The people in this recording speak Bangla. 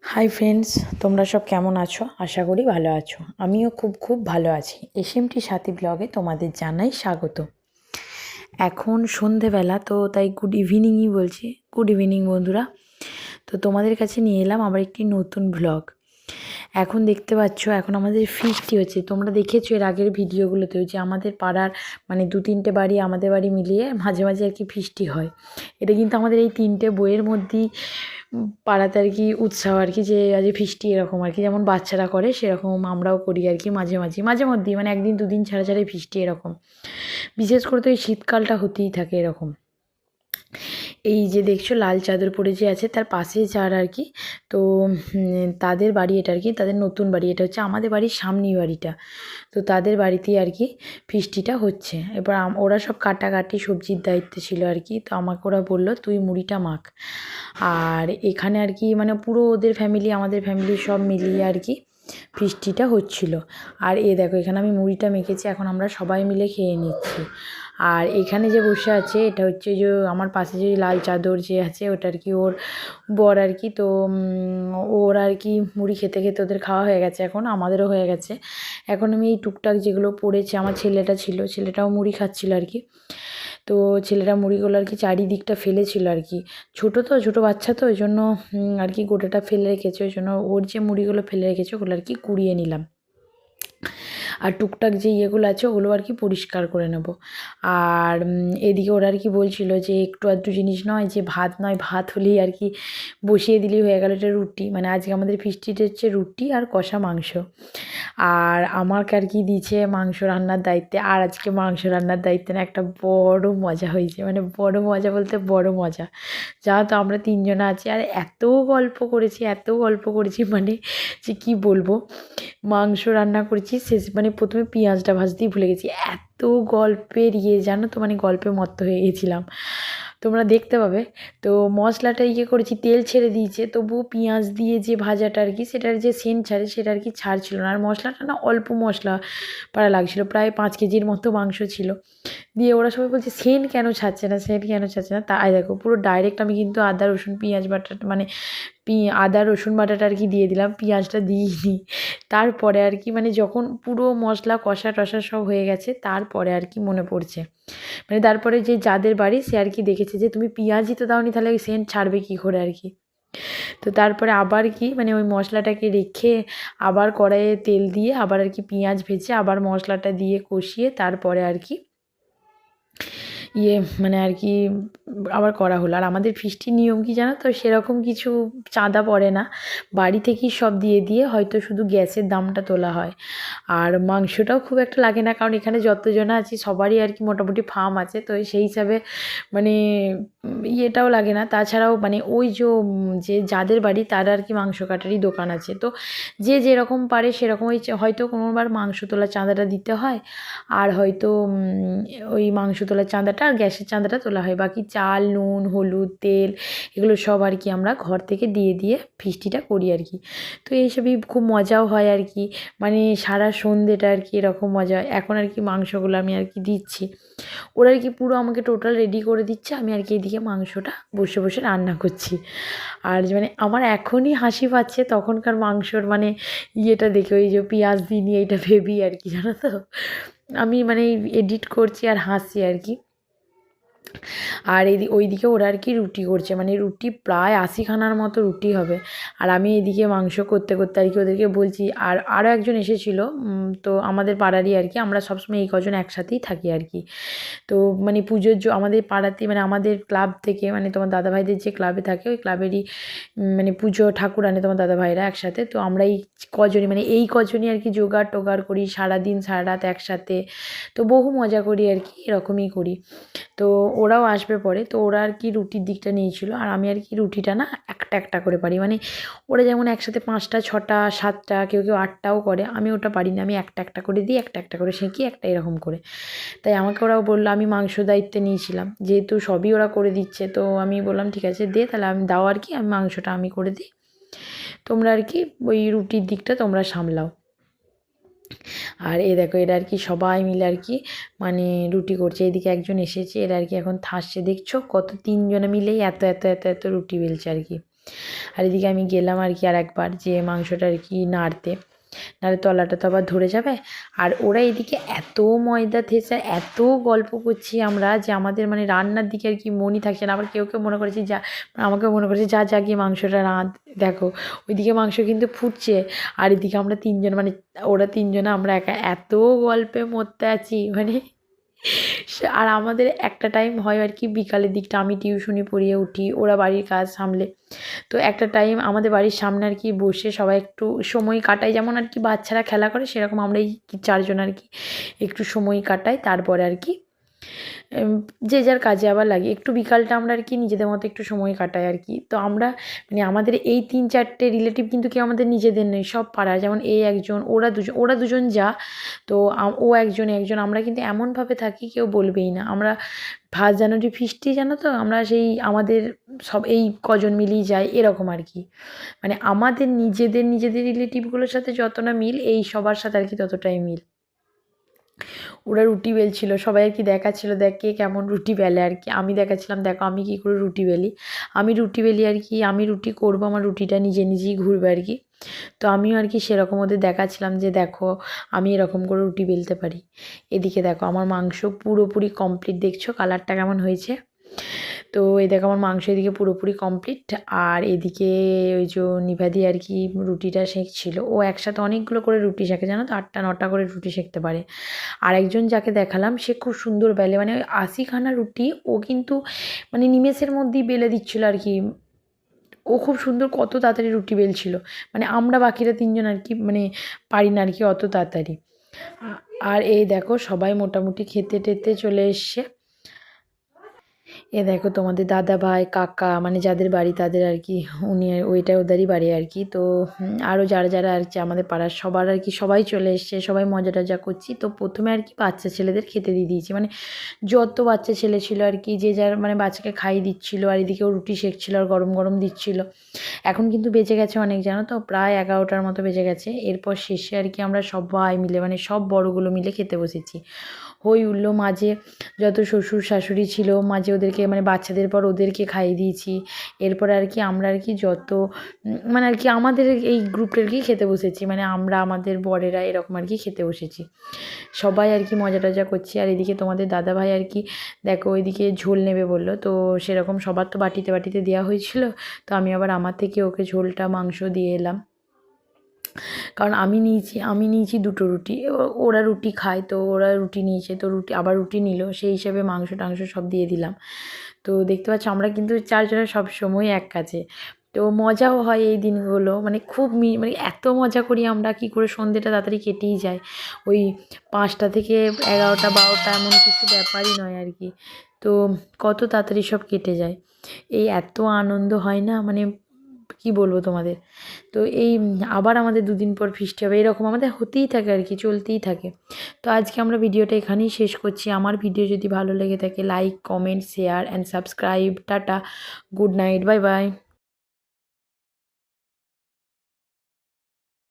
হাই ফ্রেন্ডস, তোমরা সব কেমন আছো? আশা করি ভালো আছো। আমিও খুব ভালো আছি। এসএমটি সাথী ব্লগে তোমাদের জানাই স্বাগত। এখন সন্ধেবেলা, তো তাই গুড ইভিনিংই বলছি। গুড ইভিনিং বন্ধুরা। তো তোমাদের কাছে নিয়ে এলাম আবার একটি নতুন ব্লগ। এখন দেখতে পাচ্ছ, এখন আমাদের ফিস্টি হচ্ছে। তোমরা দেখেছো এর আগের ভিডিওগুলোতেও যে আমাদের পাড়ার মানে 2-3টে বাড়ি, আমাদের বাড়ি মিলিয়ে মাঝে মাঝে আর কি ফিস্টি হয়। এটা কিন্তু আমাদের এই 3টে বইয়ের মধ্যেই পাড়াতে আর কি উৎসাহ আর কি, যে আজ ফিস্টি এরকম আর কি, যেমন বাচ্চারা করে সেরকম আমরাও করি আর কি। মাঝে মধ্যেই মানে 1-2 দিন ছাড়া ছাড়াই ফিস্টি এরকম। বিশেষ করে তো এই শীতকালটা হতেই থাকে এরকম। এই যে দেখছো লাল চাদর পরে যে আছে তার পাশে যার আর কি, তো তাদের বাড়ি এটা আর কি, তাদের নতুন বাড়ি। এটা হচ্ছে আমাদের বাড়ির সামনেই বাড়িটা। তো তাদের বাড়িতেই আর কি ফিস্টিটা হচ্ছে। এবার ওরা সব কাটাকাটি সবজির দায়িত্বে ছিল আর কি। তো আমাকে ওরা বললো তুই মুড়িটা মাখ। আর এখানে আর কি মানে পুরো ওদের ফ্যামিলি আমাদের ফ্যামিলি সব মিলিয়ে আর কি ফিস্টিটা হচ্ছিল। আর দেখো এখানে আমি মুড়িটা মেখেছি, এখন আমরা সবাই মিলে খেয়ে নিচ্ছি। আর এখানে যে বসে আছে এটা হচ্ছে যে আমার পাশে যে লাল চাদর যে আছে ওটা আর কি ওর বর আর কি। তো ওর আর কি মুড়ি খেতে খেতে ওদের খাওয়া হয়ে গেছে, এখন আমাদেরও হয়ে গেছে। এখন আমি এই টুকটাক যেগুলো পড়েছে, আমার ছেলেটা ছিল, ছেলেটাও মুড়ি খাচ্ছিল আর কি। তো ছেলেরা মুড়িগুলো আর কি চারিদিকটা ফেলেছিল আর কি। ছোটো বাচ্চা তো ওই জন্য আর কি গোটাটা ফেলে রেখেছে। ওই জন্য ওর যে মুড়িগুলো ফেলে রেখেছে ওগুলো আর কি কুড়িয়ে নিলাম। আর টুকটাক যে ইয়েগুলো আছে ওগুলো আর কি পরিষ্কার করে নেব। আর এদিকে ওরা আর কি বলছিল যে একটু আধটু জিনিস নয়, যে ভাত নয়, ভাত হলেই আর কি বসিয়ে দিলেই হয়ে গেল। এটা রুটি, মানে আজকে আমাদের ফিস্টিটা হচ্ছে রুটি আর কষা মাংস। আর আমাকে আর কি দিয়েছে মাংস রান্নার দায়িত্বে। আর আজকে মাংস রান্নার দায়িত্বে না একটা বড় মজা হয়েছে, মানে বড় মজা বলতে বড় মজা। যা তো আমরা 3জনা আছি আর এত গল্প করেছি মানে যে কি বলবো। মাংস রান্না করেছি, শেষ মানে প্রথমে পেঁয়াজটা ভাজতেই ভুলে গেছি। এত গল্পের জানো তো, মানে গল্পে মত্ত হয়ে গেছিলাম। তোমরা দেখতে পাবে। তো মশলাটা করেছি, তেল ছেড়ে দিয়েছে, তবুও পেঁয়াজ দিয়ে যে ভাজাটা আর কি সেটার যে সেন্ট ছাড়ে সেটা আর কি ছাড়ছিল না। আর মশলাটা না অল্প মশলা পাড়া লাগছিলো, প্রায় 5 কেজির মতো মাংস ছিল। দিয়ে ওরা সবাই বলছে সেন্ট কেন ছাড়ছে না। তাই দেখো পুরো ডাইরেক্ট আমি কিন্তু আদা রসুন পেঁয়াজ বাটাটা মানে আদা রসুন বাটাটা আর কি দিয়ে দিলাম, পেঁয়াজটা দিইনি। তারপরে আর কি মানে যখন পুরো মশলা কষা টষা সব হয়ে গেছে তারপরে আর কি মনে পড়ছে, মানে তারপরে যে যাদের বাড়ি সে আর কি দেখেছে যে তুমি পেঁয়াজই তো দাওনি, তাহলে ওই সেন্ট ছাড়বে কী করে আর কি। তো তারপরে আবার কি মানে ওই মশলাটাকে রেখে আবার কড়াইয়ে তেল দিয়ে আবার আর কি পেঁয়াজ ভেজে আবার মশলাটা দিয়ে কষিয়ে তারপরে আর কি মানে আর কি আবার করা হলো। আর আমাদের ফিস্টির নিয়ম কি জানো তো, সেরকম কিছু চাঁদা পড়ে না, বাড়ি থেকেই সব দিয়ে হয়তো শুধু গ্যাসের দামটা তোলা হয়। আর মাংসটাও খুব একটা লাগে না, কারণ এখানে যতজনা আছি সবারই আর কি মোটামুটি ফার্ম আছে, তো সেই হিসাবে মানে ইয়েটাও লাগে না। তাছাড়াও মানে ওই যে যাদের বাড়ি তারা আর কি মাংস কাটারই দোকান আছে, তো যে যেরকম পারে সেরকম ওই হয়তো কোনোবার মাংস তোলা চাঁদাটা দিতে হয়, আর হয়তো ওই মাংস তোলার চাঁদাটা আর গ্যাসের চাঁদাটা তোলা হয়। বাকি চাল, নুন, হলুদ, তেল এগুলো সব আর কি আমরা ঘর থেকে দিয়ে ফিস্টিটা করি আর কি। তো এইসবই খুব মজাও হয় আর কি, মানে সারা সন্ধ্যেটা আর কি এরকম মজা হয়। এখন আর কি মাংসগুলো আমি আর কি দিচ্ছি, ওরা আর কি পুরো আমাকে টোটাল রেডি করে দিচ্ছে, আমি আর কি এদিকে মাংসটা বসে বসে রান্না করছি। আর মানে আমার এখনই হাসি পাচ্ছে তখনকার মাংসর মানে ইয়েটা দেখে, ওই যে পেঁয়াজ দিয়ে এইটা ভেবি আর কি, জানো তো আমি মানে এডিট করছি আর হাসছি আর কি। আর ওইদিকে ওরা আর কি রুটি করছে, মানে রুটি প্রায় 80খানার মতো রুটি হবে। আর আমি এদিকে মাংস করতে আর কি ওদেরকে বলছি। আর আরও একজন এসেছিলো, তো আমাদের পাড়ারই আর কি, আমরা সবসময় এই কজন একসাথেই থাকি আর কি। তো মানে পুজোর আমাদের পাড়াতে মানে আমাদের ক্লাব থেকে, মানে তোমার দাদাভাইদের যে ক্লাবে থাকে ওই ক্লাবেরই মানে পুজো ঠাকুর আনে তোমার দাদাভাইরা একসাথে। তো আমরা এই কজনই আর কি জোগাড় টোগাড় করি, সারাদিন সারা রাত একসাথে, তো বহু মজা করি আর কি, এরকমই করি। তো ওরাও আসবে পরে, তো ওরা আর কি রুটির দিকটা নিয়েছিল, আর আমি আর কি রুটিটা না একটা করে পারি, মানে ওরা যেমন একসাথে 5টা 6টা 7টা কেউ 8টাও করে, আমি ওটা পারি না, আমি একটা করে দিই, একটা করে সেঁকি একটা এরকম করে। তাই আমাকে ওরাও বললো, আমি মাংস দায়িত্বে নিয়েছিলাম যেহেতু সবই ওরা করে দিচ্ছে, তো আমি বললাম ঠিক আছে দে তাহলে আমি দাও আর কি, আমি মাংসটা আমি করে দিই, তোমরা আর কি ওই রুটির দিকটা তোমরা সামলাও। আর দেখো এরা আর কি সবাই মিলে আর কি মানে রুটি করছে। এদিকে একজন এসেছে, এরা আর কি এখন থাসছে, দেখছো কত 3জনে মিলেই এত রুটি বেলছে আর কি। আর এদিকে আমি গেলাম আর কি আর একবার যে মাংসটা আর কি নাড়তে, নাহলে তলাটা তো আবার ধরে যাবে। আর ওরা এদিকে এত ময়দা থেসে এত গল্প করছি আমরা যে আমাদের মানে রান্নার দিকে আর কি মনই থাকছে না। আবার কেউ কেউ মনে করেছি যা, আমাকেও মনে করেছে যা যা গিয়ে মাংসটা রাঁধ। দেখো ওইদিকে মাংস কিন্তু ফুটছে আর এদিকে আমরা তিনজন মানে ওরা তিনজনে আমরা একা এত গল্পে মরতে আছি মানে। আর আমাদের একটা টাইম হয় আর কি বিকালের দিকটা, আমি টিউশনি পড়িয়ে উঠি, ওরা বাড়ির কাজ সামলে। তো একটা টাইম আমাদের বাড়ির সামনে আর কি বসে সবাই একটু সময় কাটাই, যেমন আর কি বাচ্চারা খেলা করে সেরকম আমরা এই চারজন আর কি একটু সময় কাটাই। তারপরে আর কি যে যার কাজে আবার লাগে, একটু বিকালটা আমরা আর কি নিজেদের মতো একটু সময় কাটাই আর কি। তো আমরা মানে আমাদের এই 3-4টে রিলেটিভ কিন্তু কেউ আমাদের নিজেদের নেই, সব পাড়ার। যেমন এই একজন, ওরা দুজন যা, তো ও একজন আমরা কিন্তু এমনভাবে থাকি কেউ বলবেই না। আমরা 1 জানুয়ারি ফিস্টই জানো তো, আমরা সেই আমাদের সব এই কজন মিলেই যাই এরকম আর কি। মানে আমাদের নিজেদের রিলেটিভগুলোর সাথে যত না মিল, এই সবার সাথে আর কি ততটাই মিল। ওরা রুটি বেলছিল, সবাই আর কি দেখাচ্ছিল দেখ কে কেমন রুটি বেলে আর কি। আমি দেখাচ্ছিলাম দেখো আমি কী করে রুটি বেলি। আমি রুটি বেলি আর কি, আমি রুটি করবো, আমার রুটিটা নিজেই ঘুরবে আর কি। তো আমিও আর কি সেরকম ওদের দেখাচ্ছিলাম যে দেখো আমি এরকম করে রুটি বেলতে পারি। এদিকে দেখো আমার মাংস পুরোপুরি কমপ্লিট, দেখছো কালারটা কেমন হয়েছে। তো এই দেখো আমার মাংস এদিকে পুরোপুরি কমপ্লিট। আর এদিকে ওই যে নিভাদি আর কি রুটিটা সেঁকছিল, ও একসাথে অনেকগুলো করে রুটি সেঁকে, জানো তো 8টা-9টা করে রুটি সেঁকতে পারে। আরেকজন যাকে দেখালাম সে খুব সুন্দর বেলে, মানে ওই 80খানা রুটি ও কিন্তু মানে নিমেষের মধ্যেই বেলে দিচ্ছিল আর কি। ও খুব সুন্দর কত তাড়াতাড়ি রুটি বেলছিল, মানে আমরা বাকিরা তিনজন আর কি মানে পারি না আর কি অত তাড়াতাড়ি। আর এই দেখো সবাই মোটামুটি খেতে টেতে চলে এসছে। এ দেখো তোমাদের দাদা ভাই কাকা মানে যাদের বাড়ি তাদের আর কি উনি ওইটা ওদেরই বাড়ি আর কি। তো আরও যারা আর কি আমাদের পাড়ার সবার আর কি সবাই চলে এসছে, সবাই মজা টজা করছি। তো প্রথমে আর কি বাচ্চা ছেলেদের খেতে দিয়ে দিয়েছি, মানে যত বাচ্চা ছেলে ছিল আর কি যে যার মানে বাচ্চাকে খাইয়ে দিচ্ছিলো, আর এদিকেও রুটি সেঁকছিল আর গরম গরম দিচ্ছিলো। এখন কিন্তু বেজে গেছে অনেক, জানো তো প্রায় 11টার মতো বেজে গেছে। এরপর শেষে আর কি আমরা সবাই মিলে মানে সব বড়গুলো মিলে খেতে বসেছি। হই উঠলো, মাঝে যত শ্বশুর শাশুড়ি ছিল মাঝে ওদেরকে মানে বাচ্চাদের পর ওদেরকে খাইয়ে দিয়েছি। এরপরে আর কি আমরা আর কি যত মানে আর কি আমাদের এই গ্রুপটা আর কি খেতে বসেছি, মানে আমরা আমাদের বরেরা এরকম আর কি খেতে বসেছি। সবাই আর কি মজা টজা করছি। আর এদিকে তোমাদের দাদাভাই আর কি দেখো ওইদিকে ঝোল নেবে বললো, তো সেরকম সবার তো বাটিতে বাটিতে দেওয়া হয়েছিল। তো আমি আবার আমার থেকে ওকে ঝোলটা মাংস দিয়ে এলাম, কারণ আমি নিয়েছি 2টো রুটি, ওরা রুটি খায় তো ওরা রুটি নিয়েছে, তো রুটি আবার রুটি নিল, সেই হিসাবে মাংস টাংস সব দিয়ে দিলাম। তো দেখতে পাচ্ছ আমরা কিন্তু 4জনে সবসময় এক কাছে। তো মজাও হয় এই দিনগুলো, মানে খুব মানে এত মজা করি আমরা, কি করে সন্ধ্যেটা তাড়াতাড়ি কেটেই যায়। ওই 5টা থেকে 11টা 12টা এমন কিছু ব্যাপারই নয় আর কি। তো কত তাড়াতাড়ি সব কেটে যায়, এই এত আনন্দ হয় না মানে কি বলবো তোমাদের। তো এই আবার আমাদের 2 দিন পর ফিস্ট হবে, এরকম আমাদের হতেই থাকে আর কি, চলতেই থাকে। তো আজকে আমরা ভিডিওটা এখানেই শেষ করছি। আমার ভিডিও যদি ভালো লেগে থাকে like comment share and subscribe. Tata, good night, bye bye.